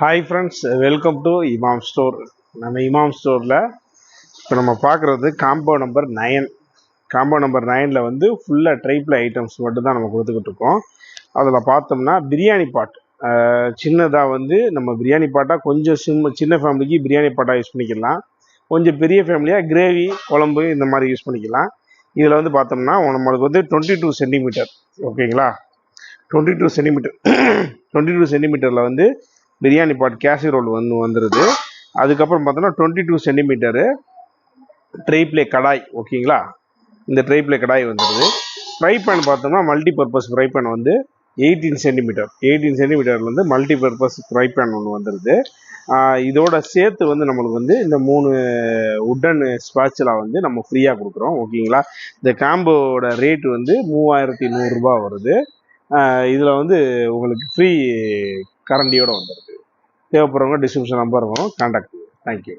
Hi friends, welcome to இமாம் store. நம்ம இமாம் ஸ்டோரில் இப்போ நம்ம பார்க்குறது காம்போ நம்பர் 9. காம்போ நம்பர் 9ல் வந்து ஃபுல்லாக ட்ரைப்ளை ஐட்டம்ஸ் மட்டும் தான் நம்ம கொடுத்துக்கிட்டு இருக்கோம். அதில் பார்த்தோம்னா பிரியாணி பாட் சின்னதாக வந்து நம்ம பிரியாணி பாட்டாக கொஞ்சம் சின்ன ஃபேமிலிக்கு பிரியாணி பாட்டாக யூஸ் பண்ணிக்கலாம். கொஞ்சம் பெரிய ஃபேமிலியாக கிரேவி குழம்பு இந்த மாதிரி யூஸ் பண்ணிக்கலாம். இதில் வந்து பார்த்தோம்னா நம்மளுக்கு வந்து 22 சென்டிமீட்டர், ஓகேங்களா? 22 சென்டிமீட்டர் 22 சென்டிமீட்டரில் வந்து பிரியாணி பாட் கேசரோல் வந்துடுது. அதுக்கப்புறம் பார்த்தோன்னா 22 சென்டிமீட்டரு ட்ரைப்ளே கடாய், ஓகேங்களா? இந்த ட்ரைப்ளே கடாய் வந்துடுது. ஃப்ரை பேன் பார்த்தோம்னா மல்டி பர்பஸ் ஃப்ரை பேன் வந்து 18 சென்டிமீட்டர் வந்து மல்டி பர்பஸ் ஃப்ரை பேன் ஒன்று வந்துடுது. இதோட சேர்த்து வந்து நம்மளுக்கு வந்து இந்த 3 உட்டன் ஸ்பாட்சுலா வந்து நம்ம ஃப்ரீயாக கொடுக்குறோம், ஓகேங்களா? இந்த காம்போவோட ரேட்டு வந்து 3100 ரூபா வருது. இதில் வந்து உங்களுக்கு ஃப்ரீ கரண்டியோடு வந்துடுது. தேவைப்படுறவங்க டிஸ்கிரிப்ஷன் நம்பர் வரும், கான்டாக்ட் பண்ணுங்க. தேங்க்யூ.